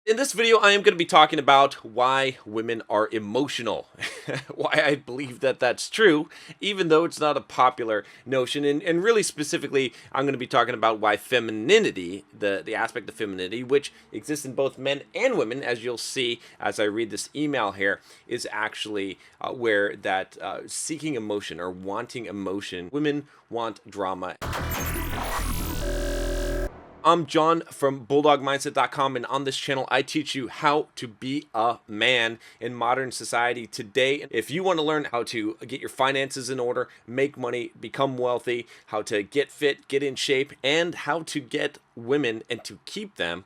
In this video, I am going to be talking about why women are emotional, why I believe that that's true, even though it's not a popular notion. And really specifically, I'm going to be talking about why femininity, the aspect of femininity, which exists in both men and women, as you'll see as I read this email here, is actually where that seeking emotion or wanting emotion, women want drama. I'm John from BulldogMindset.com, and on this channel, I teach you how to be a man in modern society today. If you want to learn how to get your finances in order, make money, become wealthy, how to get fit, get in shape, and how to get women and to keep them,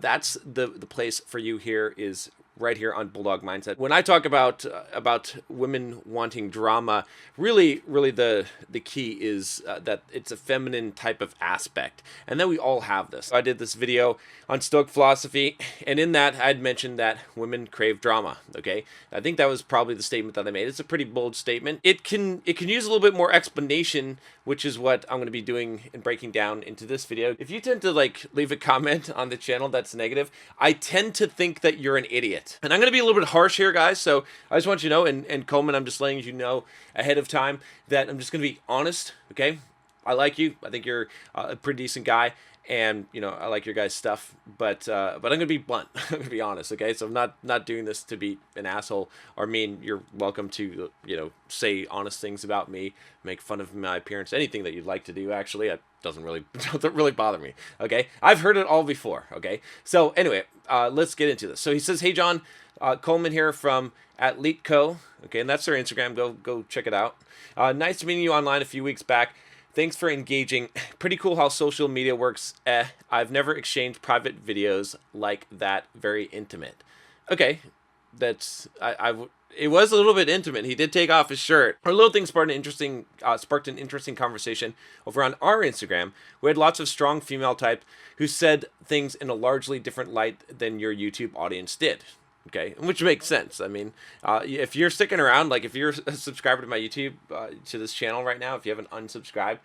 that's the place for you here is right here on Bulldog Mindset. When I talk about women wanting drama, really the key is that it's a feminine type of aspect, and then we all have this. I did this video on Stoic philosophy, and in that I'd mentioned that women crave drama. Okay, I think that was probably the statement that I made. It's a pretty bold statement. It can use a little bit more explanation, which is what I'm going to be doing and breaking down into this video. If you tend to leave a comment on the channel that's negative, I tend to think that you're an idiot. And I'm going to be a little bit harsh here, guys, so I just want you to know, and Coleman, I'm just letting you know ahead of time that I'm just going to be honest, okay? I like you. I think you're a pretty decent guy, and, you know, I like your guys' stuff, but I'm going to be blunt. I'm going to be honest, okay? So I'm not doing this to be an asshole or mean. You're welcome to, you know, say honest things about me, make fun of my appearance, anything that you'd like to do, actually. Doesn't really bother me, okay? I've heard it all before, okay? So anyway, let's get into this. So he says, hey, John, Coleman here from AthleteCo, okay, and that's their Instagram. Go check it out. Nice meeting you online a few weeks back. Thanks for engaging. Pretty cool how social media works. I've never exchanged private videos like that. Very intimate. Okay, that's it was a little bit intimate. He did take off his shirt. Our little thing sparked an interesting conversation over on our Instagram. We had lots of strong female type who said things in a largely different light than your YouTube audience did. Okay, which makes sense. I mean, if you're sticking around, like if you're a subscriber to my YouTube, to this channel right now, if you haven't unsubscribed,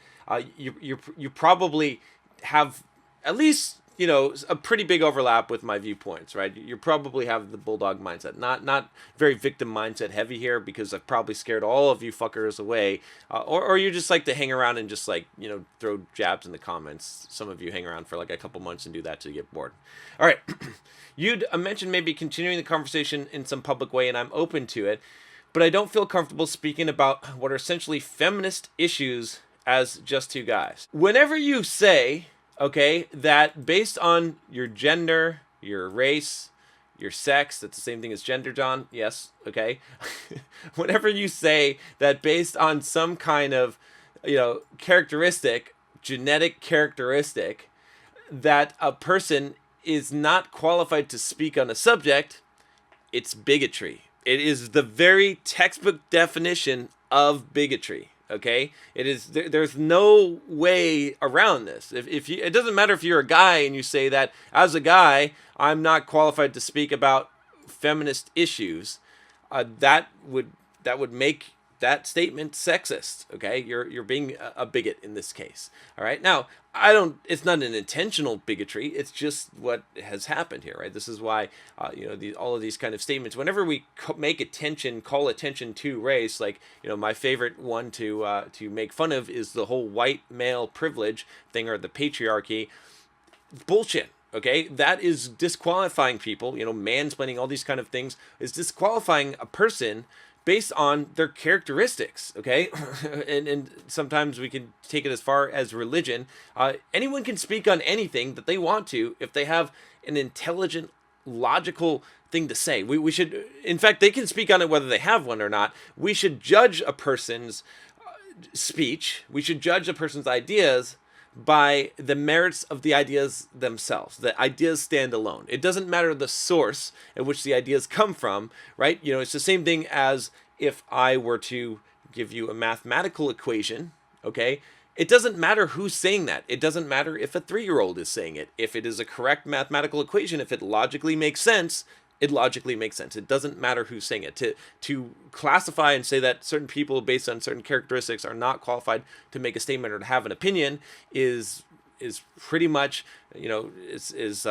you probably have at least, you know, a pretty big overlap with my viewpoints, right? You probably have the Bulldog mindset, not very victim mindset heavy here, because I've probably scared all of you fuckers away, or you just like to hang around and just, like, you know, throw jabs in the comments. Some of you hang around for like a couple months and do that till you get bored. All right, you'd mentioned maybe continuing the conversation in some public way, and I'm open to it, but I don't feel comfortable speaking about what are essentially feminist issues as just two guys. Whenever you say, okay, that based on your gender, your race, your sex, that's the same thing as gender, John, yes, okay. Whenever you say that based on some kind of, you know, characteristic, genetic characteristic, that a person is not qualified to speak on a subject, it's bigotry. It is the very textbook definition of bigotry. Okay, it is. There's no way around this. If you, it doesn't matter if you're a guy and you say that as a guy, I'm not qualified to speak about feminist issues. That would make that statement sexist. Okay, you're being a bigot in this case. All right, now it's not an intentional bigotry. It's just what has happened here, right? This is why you know, all of these kind of statements, whenever we call attention to race, like, you know, my favorite one to make fun of is the whole white male privilege thing, or the patriarchy. Bullshit. Okay, that is disqualifying people. You know, mansplaining, all these kind of things is disqualifying a person based on their characteristics, okay? and sometimes we can take it as far as religion. Anyone can speak on anything that they want to if they have an intelligent, logical thing to say. We should, in fact, they can speak on it whether they have one or not. We should judge a person's speech. We should judge a person's ideas by the merits of the ideas themselves. The ideas stand alone. It doesn't matter the source at which the ideas come from, right? You know, it's the same thing as if I were to give you a mathematical equation, okay? It doesn't matter who's saying that. It doesn't matter if a 3-year-old is saying it. If it is a correct mathematical equation, if it logically makes sense, it logically makes sense. It doesn't matter who's saying it. To classify and say that certain people based on certain characteristics are not qualified to make a statement or to have an opinion is is pretty much, is as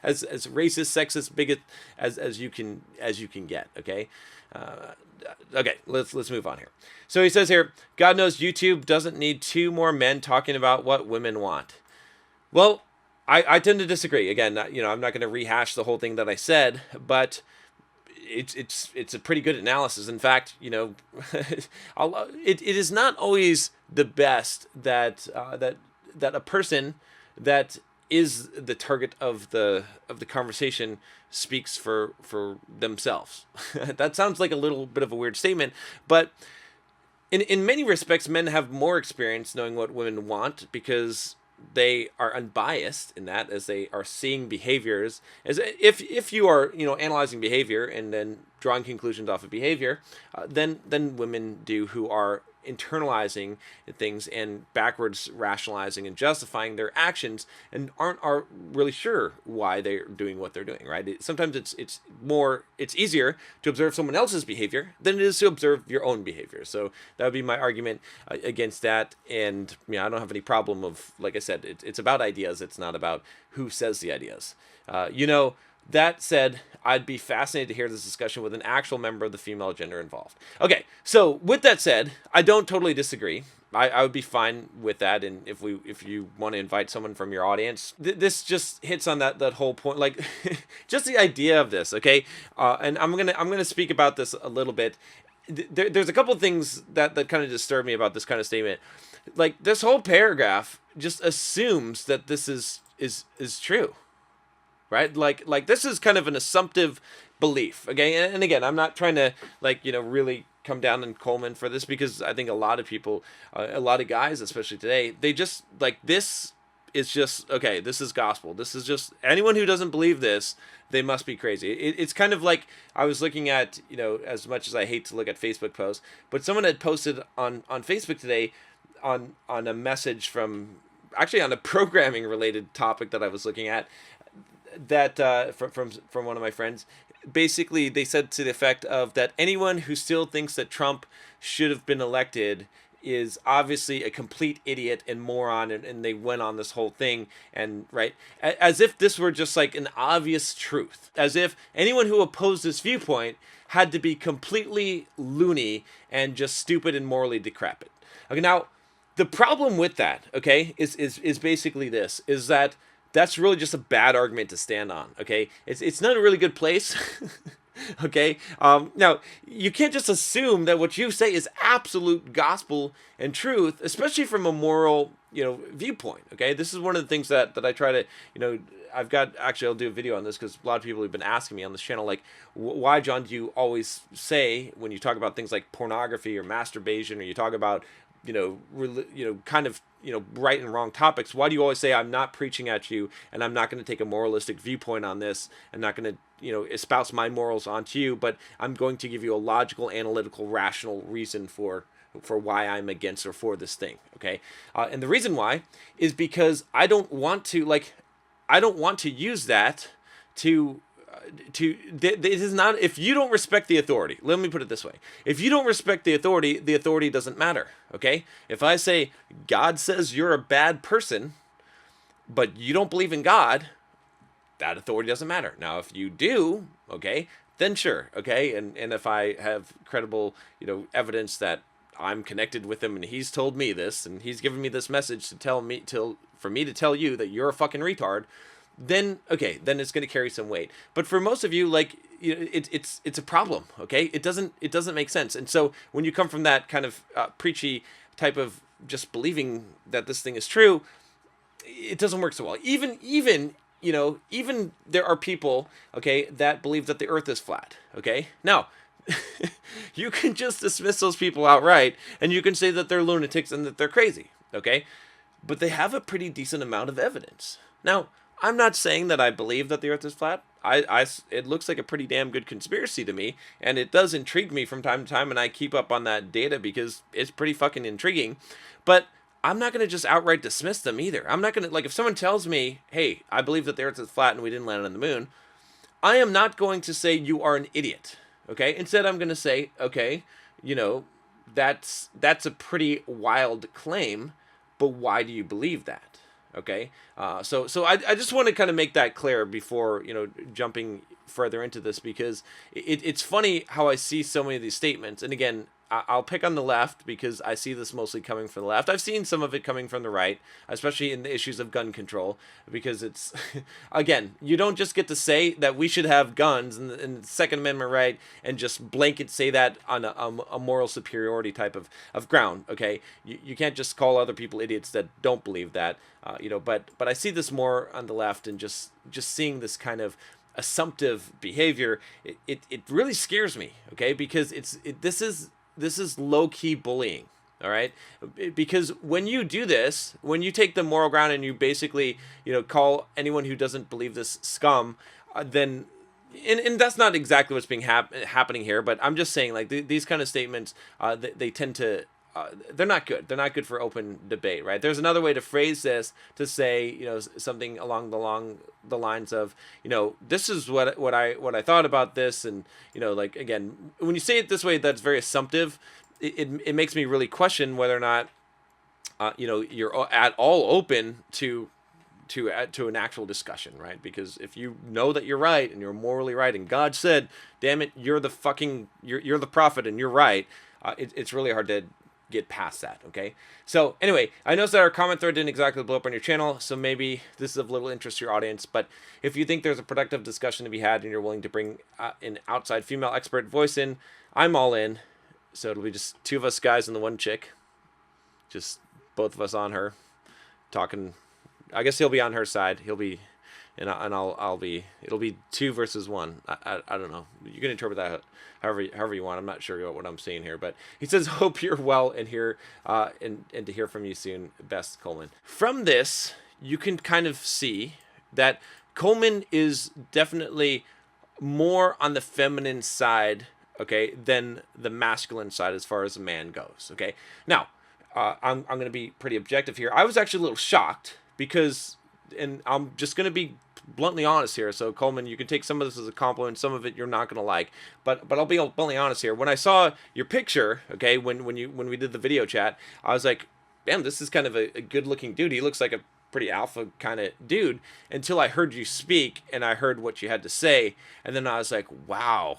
racist, sexist, bigot as you can get. Okay. Okay, let's move on here. So he says here, God knows YouTube doesn't need two more men talking about what women want. Well, I tend to disagree. Again, I'm not going to rehash the whole thing that I said, but it's a pretty good analysis. In fact, it is not always the best that a person that is the target of the conversation speaks for themselves. That sounds like a little bit of a weird statement, but in many respects, men have more experience knowing what women want because they are unbiased in that, as they are seeing behaviors. As if you are analyzing behavior and then drawing conclusions off of behavior, then women do, who are internalizing things and backwards rationalizing and justifying their actions and aren't really sure why they're doing what they're doing, right? Sometimes it's easier to observe someone else's behavior than it is to observe your own behavior. So that would be my argument against that. And I don't have any problem of, like I said, it's about ideas. It's not about who says the ideas. That said, I'd be fascinated to hear this discussion with an actual member of the female gender involved. Okay, so with that said, I don't totally disagree. I would be fine with that, and if you want to invite someone from your audience, this just hits on that whole point, like just the idea of this, okay? And I'm gonna speak about this a little bit. There's a couple of things that kind of disturb me about this kind of statement. Like, this whole paragraph just assumes that this is true. Right? Like this is kind of an assumptive belief. Okay. And again, I'm not trying to really come down on Coleman for this, because I think a lot of people, a lot of guys, especially today, they just this is just, okay, this is gospel. This is just, anyone who doesn't believe this, they must be crazy. It's kind of like, I was looking at, as much as I hate to look at Facebook posts, but someone had posted on Facebook today on a message from, actually on a programming related topic that I was looking at, that from one of my friends. Basically, they said to the effect of that anyone who still thinks that Trump should have been elected is obviously a complete idiot and moron, and they went on this whole thing, and right, as if this were just like an obvious truth, as if anyone who opposed this viewpoint had to be completely loony and just stupid and morally decrepit. Okay, now the problem with that, okay, is basically this, is that that's really just a bad argument to stand on. Okay, it's not a really good place. Okay, now you can't just assume that what you say is absolute gospel and truth, especially from a moral viewpoint. Okay, this is one of the things that I try to I've got, actually I'll do a video on this, because a lot of people have been asking me on this channel, like, why, John, do you always say, when you talk about things like pornography or masturbation, or you talk about kind of right and wrong topics, why do you always say, I'm not preaching at you, and I'm not going to take a moralistic viewpoint on this, and not going to espouse my morals onto you, but I'm going to give you a logical, analytical, rational reason for why I'm against or for this thing. Okay, and the reason why is because I don't want to use that to it is not, if you don't respect the authority, let me put it this way, if you don't respect the authority doesn't matter. Okay, if I say God says you're a bad person, but you don't believe in God, that authority doesn't matter. Now if you do, okay, then sure. Okay, and if I have credible evidence that I'm connected with him and he's told me this and he's given me this message for me to tell you that you're a fucking retard, then okay, then it's going to carry some weight. But for most of you, it's a problem. Okay, it doesn't make sense. And so when you come from that kind of preachy type of just believing that this thing is true, it doesn't work so well. Even there are people, okay, that believe that the earth is flat. Okay, now you can just dismiss those people outright, and you can say that they're lunatics and that they're crazy. Okay, but they have a pretty decent amount of evidence. Now, I'm not saying that I believe that the earth is flat. It looks like a pretty damn good conspiracy to me, and it does intrigue me from time to time, and I keep up on that data because it's pretty fucking intriguing. But I'm not going to just outright dismiss them either. I'm not going to, if someone tells me, hey, I believe that the earth is flat and we didn't land on the moon, I am not going to say you are an idiot. Okay? Instead, I'm going to say, okay, that's a pretty wild claim, but why do you believe that? Okay, so I just want to kind of make that clear before jumping further into this, because it's funny how I see so many of these statements. And again, I'll pick on the left because I see this mostly coming from the left. I've seen some of it coming from the right, especially in the issues of gun control, because it's again, you don't just get to say that we should have guns and the Second Amendment right and just blanket say that on a moral superiority type of ground. Okay, you can't just call other people idiots that don't believe that. But I see this more on the left, and just seeing this kind of assumptive behavior, it really scares me. Okay, because this is low-key bullying. All right, because when you do this, when you take the moral ground and you basically call anyone who doesn't believe this scum, then and that's not exactly what's being happening here, but I'm just saying, like, these kind of statements, they tend to they're not good. They're not good for open debate, right? There's another way to phrase this, to say, something along the lines of, this is what I thought about this, and like, again, when you say it this way, that's very assumptive. It makes me really question whether or not, you're at all open to an actual discussion, right? Because if you know that you're right and you're morally right, and God said, "Damn it, you're the prophet and you're right," it's really hard to get past that. Okay, so anyway, I noticed that our comment thread didn't exactly blow up on your channel, so maybe this is of little interest to your audience. But if you think there's a productive discussion to be had and you're willing to bring an outside female expert voice in, I'm all in. So it'll be just two of us guys and the one chick, just both of us on her talking. I guess he'll be on her side. He'll be, and I'll be. It'll be 2 versus 1. I don't know. You can interpret that however you want. I'm not sure what I'm saying here, but he says, "Hope you're well and here and to hear from you soon. Best, Coleman." From this, you can kind of see that Coleman is definitely more on the feminine side, okay, than the masculine side as far as a man goes. Okay, now I'm going to be pretty objective here. I was actually a little shocked, because, and I'm just going to be bluntly honest here. So Coleman, you can take some of this as a compliment, some of it you're not going to like, but I'll be bluntly honest here. When I saw your picture, okay, when we did the video chat, I was like, damn, this is kind of a good looking dude. He looks like a pretty alpha kind of dude, until I heard you speak and I heard what you had to say. And then I was like, wow,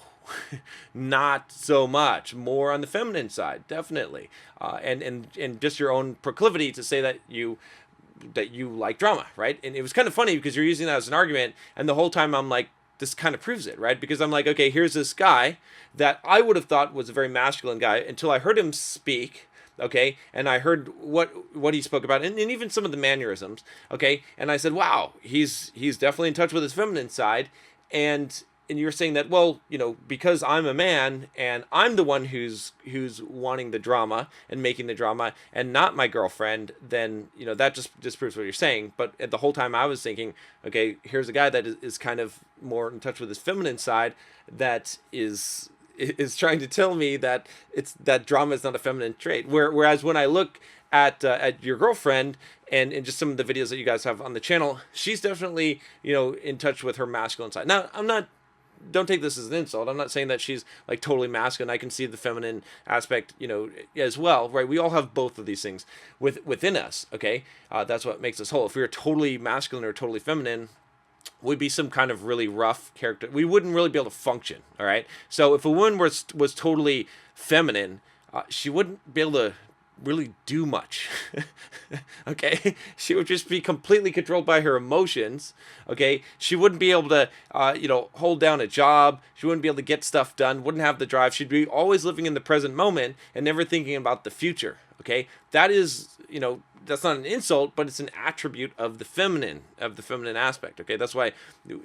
not so much. More on the feminine side, definitely. And just your own proclivity to say that you like drama, right? And it was kind of funny because you're using that as an argument, and the whole time I'm like, this kind of proves it, right? Because I'm like, okay, here's this guy that I would have thought was a very masculine guy until I heard him speak, okay, and I heard what he spoke about, and even some of the mannerisms, okay, and I said, wow, he's definitely in touch with his feminine side. And you're saying that, well, because I'm a man and I'm the one who's wanting the drama and making the drama and not my girlfriend, then that just disproves what you're saying. But at the whole time I was thinking, okay, here's a guy that is kind of more in touch with his feminine side, that is trying to tell me that that drama is not a feminine trait. Whereas when I look at your girlfriend and just some of the videos that you guys have on the channel, she's definitely in touch with her masculine side. Now, don't take this as an insult. I'm not saying that she's like totally masculine. I can see the feminine aspect, as well, right? We all have both of these things within us. Okay, that's what makes us whole. If we were totally masculine or totally feminine, we'd be some kind of really rough character. We wouldn't really be able to function. All right. So if a woman was totally feminine, she wouldn't be able to really do much. Okay, she would just be completely controlled by her emotions. Okay, she wouldn't be able to hold down a job. She wouldn't be able to get stuff done, wouldn't have the drive. She'd be always living in the present moment and never thinking about the future. Okay, that is, that's not an insult, but it's an attribute of the feminine aspect. Okay, that's why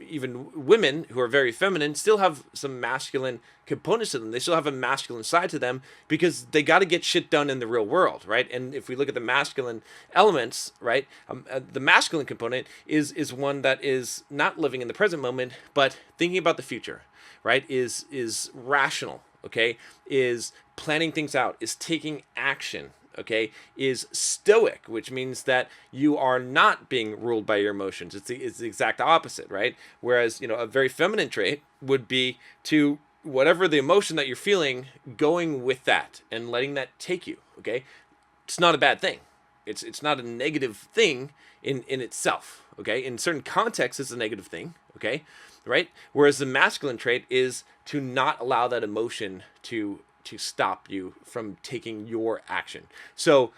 even women who are very feminine still have some masculine components to them. They still have a masculine side to them, because they got to get shit done in the real world, right? And if we look at the masculine elements, right, the masculine component is one that is not living in the present moment, but thinking about the future, right? Is rational, okay? Is planning things out, is taking action, okay, is stoic, which means that you are not being ruled by your emotions. It's the exact opposite, right? Whereas, a very feminine trait would be to, whatever the emotion that you're feeling, going with that and letting that take you, okay? It's not a bad thing, It's not a negative thing in itself. Okay, in certain contexts, it's a negative thing. Okay, right. Whereas the masculine trait is to not allow that emotion to stop you from taking your action. So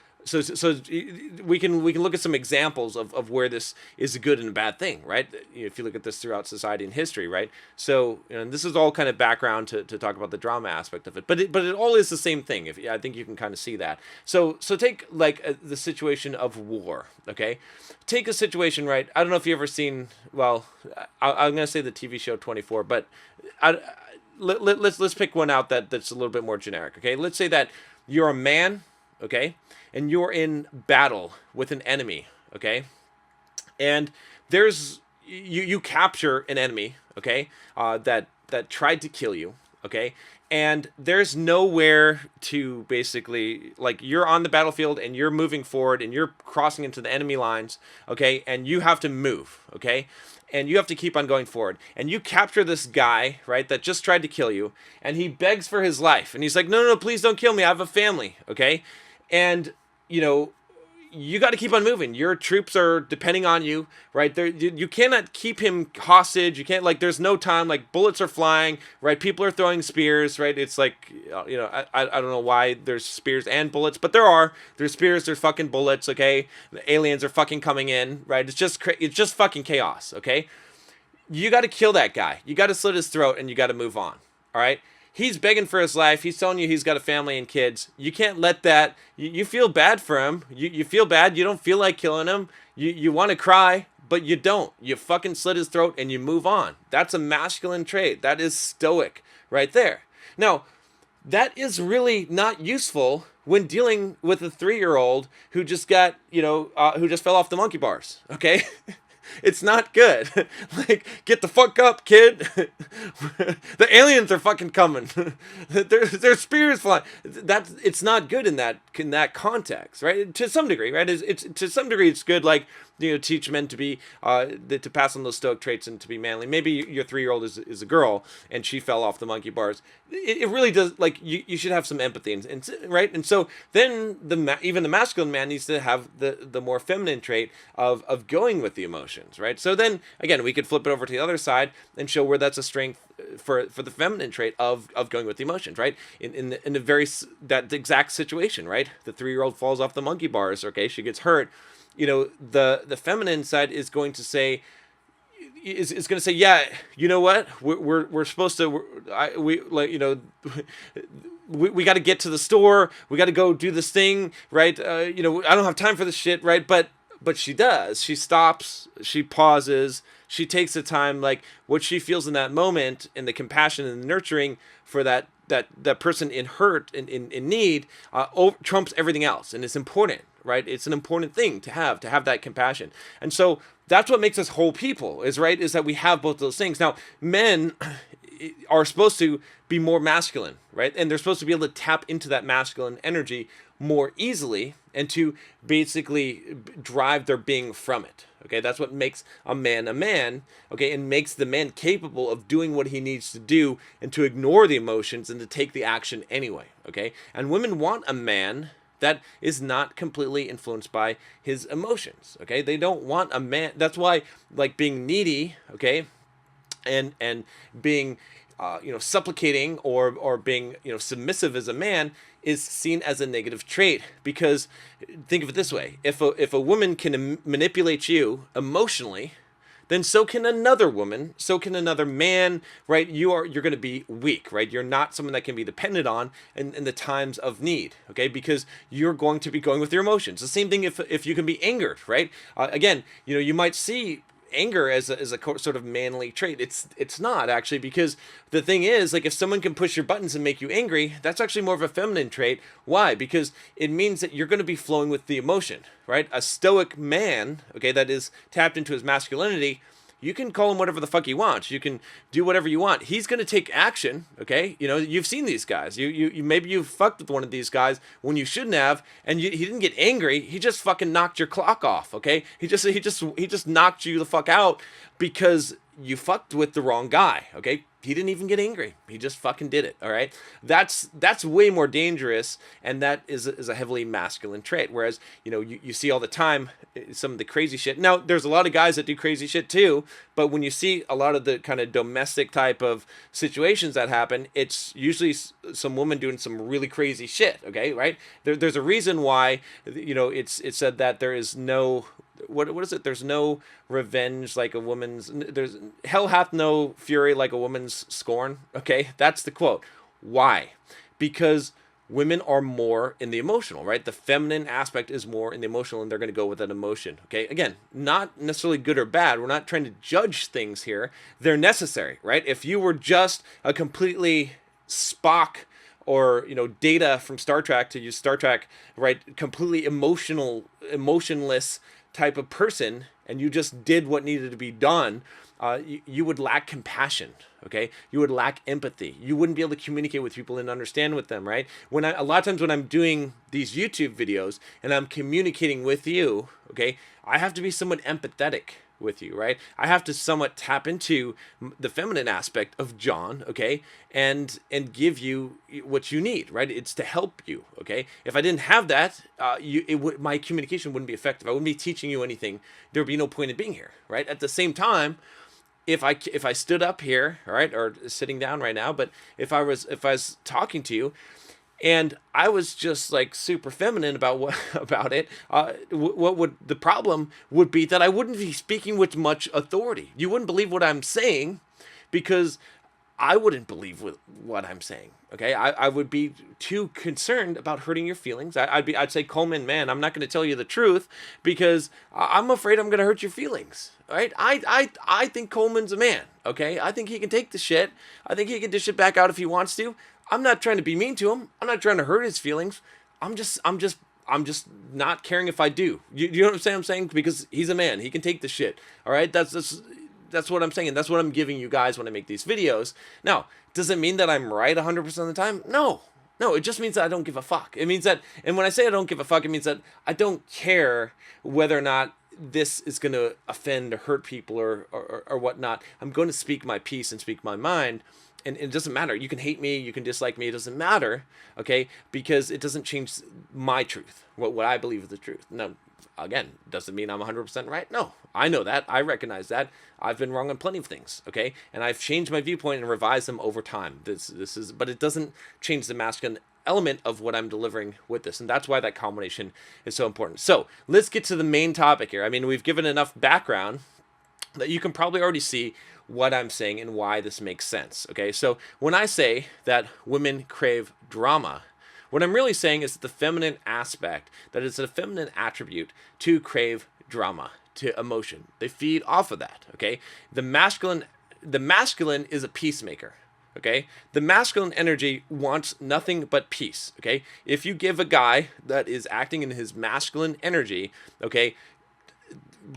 we can look at some examples of where this is a good and a bad thing, right? If you look at this throughout society and history, right? So this is all kind of background to talk about the drama aspect of it, but it all is the same thing. I think you can kind of see that. So take like the situation of war, okay? Take a situation, right? I don't know if you've ever seen. Well, I'm gonna say the TV show 24, but let's pick one out that's a little bit more generic, okay? Let's say that you're a man, okay, and you're in battle with an enemy, okay, and you capture an enemy, okay, that tried to kill you, okay, and there's nowhere to basically, like, you're on the battlefield and you're moving forward and you're crossing into the enemy lines, okay, and you have to move, okay, and you have to keep on going forward, and you capture this guy, right, that just tried to kill you, and he begs for his life, and he's like, no, please don't kill me, I have a family, okay, and you got to keep on moving. Your troops are depending on you, right? You cannot keep him hostage. You can't, like, there's no time, like, bullets are flying, right? People are throwing spears, right? It's like, I don't know why there's spears and bullets, but there's spears, there's fucking bullets, okay? The aliens are fucking coming in, right? It's just fucking chaos, okay? You got to kill that guy. You got to slit his throat and you got to move on, all right? He's begging for his life. He's telling you he's got a family and kids. You can't let that. You feel bad for him. You feel bad. You don't feel like killing him. You want to cry, but you don't. You fucking slit his throat and you move on. That's a masculine trait. That is stoic right there. Now, that is really not useful when dealing with a 3-year-old who just got, who just fell off the monkey bars. Okay. It's not good. Like, get the fuck up, kid. The aliens are fucking coming. There's spears flying. It's not good in that context, right? To some degree, right? It's to some degree it's good, like, teach men to be to pass on those stoic traits and to be manly. Maybe your 3-year-old is a girl and she fell off the monkey bars. It really does, like, you should have some empathy and right. And so then even the masculine man needs to have the more feminine trait of going with the emotions. Right. So then again, we could flip it over to the other side and show where that's a strength for the feminine trait of going with the emotions. Right. In the exact situation. Right. The 3-year-old falls off the monkey bars. Okay. She gets hurt. The feminine side is going to say, yeah, you know what, we're supposed to, we got to get to the store, we got to go do this thing, right? I don't have time for this shit, right? But she does. She stops. She pauses. She takes the time, like, what she feels in that moment, and the compassion and the nurturing for that person in hurt and in need trumps everything else, and it's important, right? It's an important thing to have that compassion, and so that's what makes us whole people. Is that we have both those things. Now, men are supposed to be more masculine, right? And they're supposed to be able to tap into that masculine energy more easily and to basically drive their being from it. Okay, that's what makes a man, okay, and makes the man capable of doing what he needs to do and to ignore the emotions and to take the action anyway, okay? And women want a man that is not completely influenced by his emotions, okay? They don't want a man. That's why, like, being needy, okay, and being supplicating or being submissive as a man is seen as a negative trait, because think of it this way: if a woman can manipulate you emotionally, then so can another woman, so can another man, right? You're going to be weak, right? You're not someone that can be depended on in the times of need, okay? Because you're going to be going with your emotions. The same thing if you can be angered, right? Again, you might see anger as a sort of manly trait. It's not, actually, because the thing is, like, if someone can push your buttons and make you angry, that's actually more of a feminine trait. Why? Because it means that you're going to be flowing with the emotion, right? A stoic man, okay, that is tapped into his masculinity, you can call him whatever the fuck you want. You can do whatever you want. He's going to take action, okay? You've seen these guys. You maybe you fucked with one of these guys when you shouldn't have, and he didn't get angry. He just fucking knocked your clock off, okay? He just knocked you the fuck out because you fucked with the wrong guy, okay? He didn't even get angry. He just fucking did it, all right? That's way more dangerous, and that is a heavily masculine trait. Whereas, you see all the time some of the crazy shit. Now, there's a lot of guys that do crazy shit too, but when you see a lot of the kind of domestic type of situations that happen, it's usually some woman doing some really crazy shit, okay, right? There's a reason why, it's said that there is no... What is it? There's no revenge like a woman's. There's hell hath no fury like a woman's scorn. Okay, that's the quote. Why? Because women are more in the emotional, right? The feminine aspect is more in the emotional, and they're going to go with that emotion. Okay, again, not necessarily good or bad. We're not trying to judge things here. They're necessary, right? If you were just a completely Spock or Data from Star Trek, to use Star Trek, right? Completely emotionless type of person, and you just did what needed to be done, you would lack compassion, okay? You would lack empathy. You wouldn't be able to communicate with people and understand with them, right? A lot of times when I'm doing these YouTube videos and I'm communicating with you, okay, I have to be somewhat empathetic with you, right? I have to somewhat tap into the feminine aspect of John, okay, and give you what you need, right? It's to help you, okay? If I didn't have that, my communication wouldn't be effective. I wouldn't be teaching you anything. There would be no point in being here, right? At the same time, if I stood up here, all right, or sitting down right now, but if I was talking to you, and I was just like super feminine about it. What would the problem would be that I wouldn't be speaking with much authority. You wouldn't believe what I'm saying, because I wouldn't believe what I'm saying. Okay, I would be too concerned about hurting your feelings. I'd say, Coleman, man, I'm not going to tell you the truth because I'm afraid I'm going to hurt your feelings. All right, I think Coleman's a man. Okay, I think he can take the shit. I think he can dish it back out if he wants to. I'm not trying to be mean to him. I'm not trying to hurt his feelings. I'm just not caring if I do. You know what I'm saying? Because he's a man. He can take the shit. All right. That's what I'm saying. That's what I'm giving you guys when I make these videos. Now, does it mean that I'm right 100% of the time? No. It just means that I don't give a fuck. It means that, and when I say I don't give a fuck, it means that I don't care whether or not this is going to offend or hurt people or whatnot. I'm going to speak my piece and speak my mind. And it doesn't matter. You can hate me, you can dislike me. It doesn't matter, okay? Because it doesn't change my truth, what I believe is the truth. Now, again, does it mean I'm 100% right? No, I know that. I recognize that. I've been wrong on plenty of things, okay? And I've changed my viewpoint and revised them over time. But it doesn't change the masculine element of what I'm delivering with this. And that's why that combination is so important. So let's get to the main topic here. I mean, we've given enough background that you can probably already see what I'm saying and why this makes sense. Okay, so when I say that women crave drama, what I'm really saying is that the feminine aspect, that it's a feminine attribute to crave drama, to emotion. They feed off of that. Okay, the masculine is a peacemaker. Okay, the masculine energy wants nothing but peace. Okay, if you give a guy that is acting in his masculine energy, okay,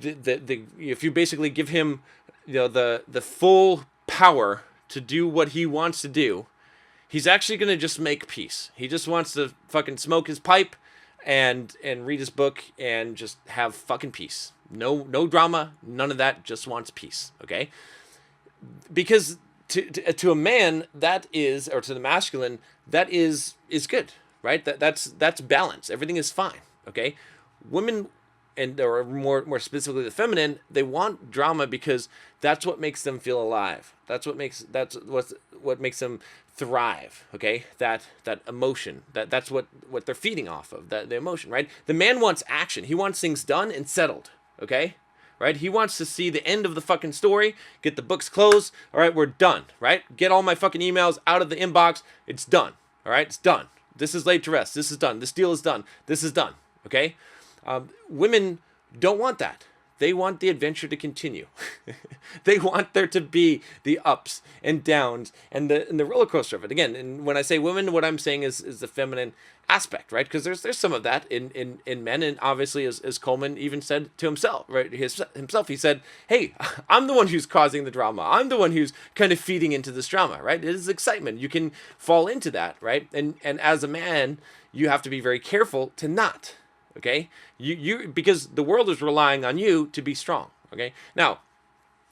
if you basically give him the full power to do what he wants to do, he's actually going to just make peace. He just wants to fucking smoke his pipe and read his book and just have fucking peace. No drama, none of that, just wants peace, okay? Because to a man, that is, or to the masculine, that is good, right? That's balance. Everything is fine, okay? Women, or more specifically the feminine, they want drama because that's what makes them feel alive. That's what makes them thrive. Okay, that emotion, that's what they're feeding off of, the emotion, right? The man wants action. He wants things done and settled. Okay, right? He wants to see the end of the fucking story, get the books closed. All right, we're done. Right? Get all my fucking emails out of the inbox. It's done. All right, it's done. This is laid to rest. This is done. This deal is done. This is done. Okay. Women don't want that. They want the adventure to continue. They want there to be the ups and downs and the roller coaster of it. Again, and when I say women, what I'm saying is the feminine aspect, right? Because there's some of that in men, and obviously, as Coleman even said to himself, right? Himself, he said, "Hey, I'm the one who's causing the drama. I'm the one who's kind of feeding into this drama, right? It is excitement. You can fall into that, right? And as a man, you have to be very careful to not." Okay, you because the world is relying on you to be strong. Okay, now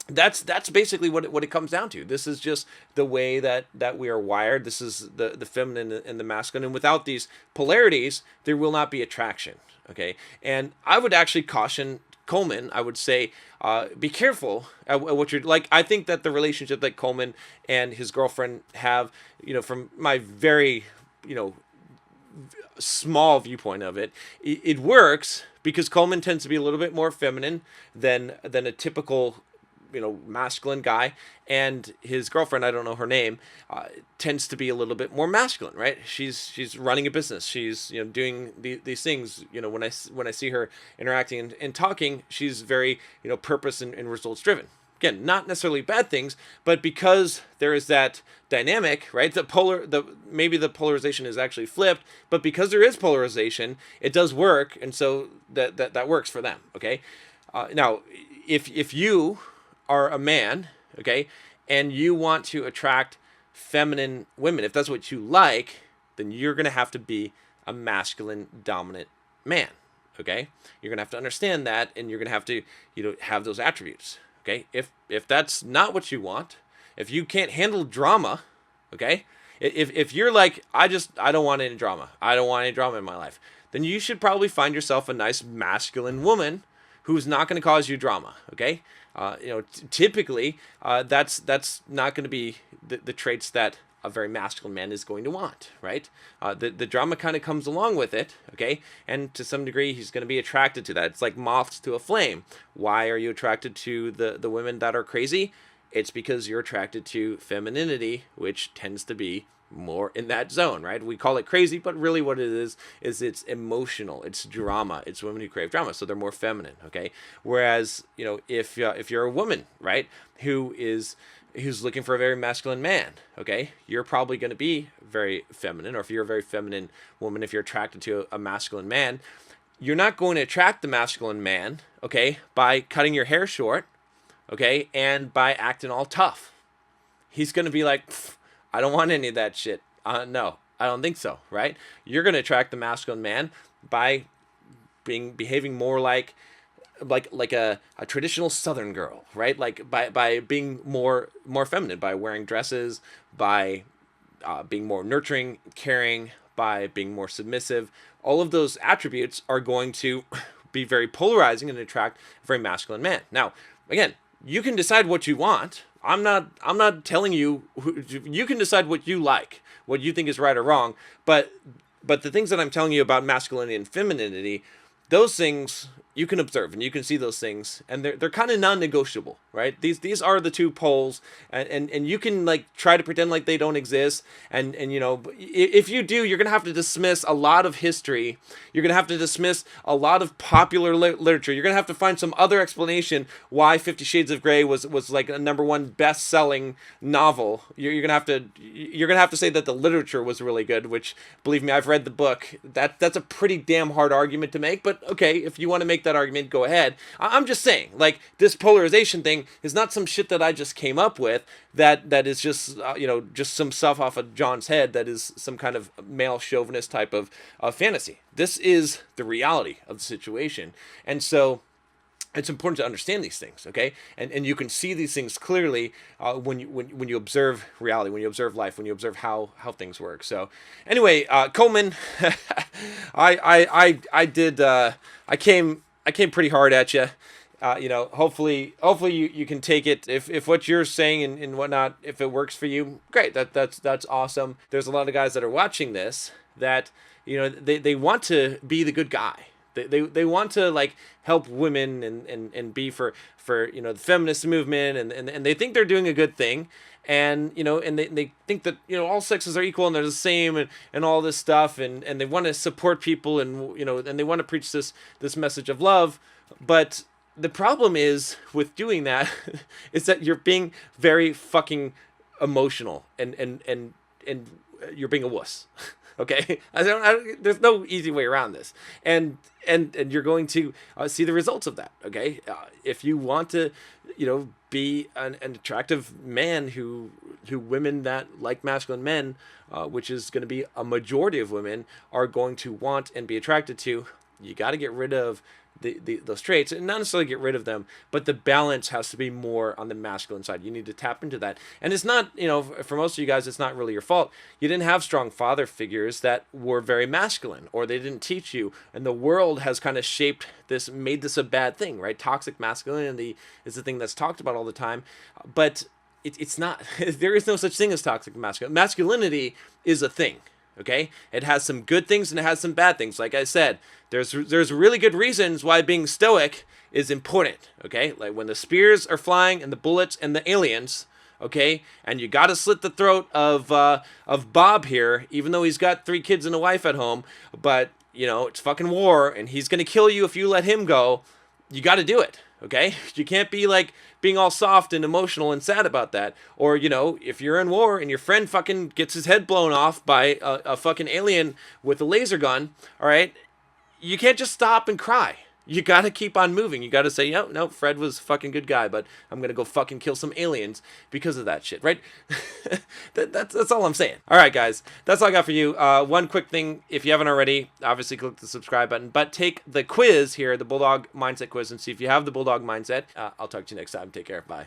That's basically what it comes down to. This is just the way that we are wired. This is the feminine and the masculine, and without these polarities there will not be attraction. Okay, and I would actually caution Coleman. I would say be careful at what you're like. I think that the relationship that Coleman and his girlfriend have, from my very, small viewpoint of it, it works because Coleman tends to be a little bit more feminine than a typical, masculine guy, and his girlfriend, I don't know her name, tends to be a little bit more masculine, right? She's running a business. She's doing these things. When I see her interacting and talking, she's very purpose and results driven. Again, not necessarily bad things, but because there is that dynamic, right? Maybe the polarization is actually flipped, but because there is polarization, it does work, and so that works for them. Okay, now if you are a man, okay, and you want to attract feminine women, if that's what you like, then you're gonna have to be a masculine dominant man. Okay, you're gonna have to understand that, and you're gonna have to have those attributes. Okay, if that's not what you want, if you can't handle drama, okay, if you're like, I don't want any drama, I don't want any drama in my life, then you should probably find yourself a nice masculine woman who's not going to cause you drama. Okay, typically that's not going to be the traits that a very masculine man is going to want, right? The drama kind of comes along with it, okay? And to some degree, he's going to be attracted to that. It's like moths to a flame. Why are you attracted to the women that are crazy? It's because you're attracted to femininity, which tends to be more in that zone, right? We call it crazy, but really what it is it's emotional, it's drama, it's women who crave drama, so they're more feminine, okay? Whereas, if you're a woman, right, who's looking for a very masculine man, okay, you're probably going to be very feminine. Or if you're a very feminine woman, if you're attracted to a masculine man, you're not going to attract the masculine man, okay, by cutting your hair short, okay, and by acting all tough. He's going to be like, I don't want any of that shit. No, I don't think so, right? You're going to attract the masculine man by behaving more like a traditional Southern girl, right? Like by being more feminine, by wearing dresses, by being more nurturing, caring, by being more submissive. All of those attributes are going to be very polarizing and attract a very masculine man. Now, again, you can decide what you want. I'm not telling you. You can decide what you like, what you think is right or wrong. But the things that I'm telling you about masculinity and femininity, those things you can observe and you can see those things, and they're kind of non-negotiable, right? These are the two poles, and you can like try to pretend like they don't exist, and if you do, you're gonna have to dismiss a lot of history. You're gonna have to dismiss a lot of popular literature. You're gonna have to find some other explanation why 50 Shades of Grey was like a #1 best-selling novel. You're gonna have to say that the literature was really good, which, believe me, I've read the book. That's a pretty damn hard argument to make, but okay, if you want to make that argument, go ahead. I'm just saying, like, this polarization thing is not some shit that I just came up with, that is just just some stuff off of John's head, that is some kind of male chauvinist type of fantasy. This is the reality of the situation, and so it's important to understand these things, okay? And you can see these things clearly when you observe reality, when you observe life, when you observe how things work. So anyway, Coleman, I came pretty hard at you. Hopefully you can take it. If what you're saying and whatnot, if it works for you, great. That's awesome. There's a lot of guys that are watching this that they want to be the good guy. They want to like help women and be for the feminist movement, and they think they're doing a good thing, and they think that all sexes are equal and they're the same, and all this stuff, and they want to support people, and and they want to preach this message of love. But the problem is with doing that is that you're being very fucking emotional, and you're being a wuss. Okay, there's no easy way around this, and you're going to see the results of that. Okay, if you want to, be an attractive man who women that like masculine men, which is going to be a majority of women, are going to want and be attracted to, you got to get rid of those traits, and not necessarily get rid of them, but the balance has to be more on the masculine side. You need to tap into that. And it's not, for most of you guys, it's not really your fault. You didn't have strong father figures that were very masculine, or they didn't teach you. And the world has kind of shaped this, made this a bad thing, right? Toxic masculinity is the thing that's talked about all the time. But it's not, there is no such thing as toxic masculinity. Masculinity is a thing. Okay, it has some good things and it has some bad things. Like I said, there's really good reasons why being stoic is important. Okay, like when the spears are flying and the bullets and the aliens. Okay, and you got to slit the throat of Bob here, even though he's got 3 kids and a wife at home. But it's fucking war, and he's gonna kill you if you let him go. You got to do it. Okay, you can't be like being all soft and emotional and sad about that. Or, if you're in war and your friend fucking gets his head blown off by a fucking alien with a laser gun, all right, you can't just stop and cry. You got to keep on moving. You got to say, no, Fred was a fucking good guy, but I'm going to go fucking kill some aliens because of that shit, right? That's all I'm saying. All right, guys, that's all I got for you. One quick thing, if you haven't already, obviously click the subscribe button, but take the quiz here, the Bulldog Mindset quiz, and see if you have the Bulldog Mindset. I'll talk to you next time. Take care. Bye.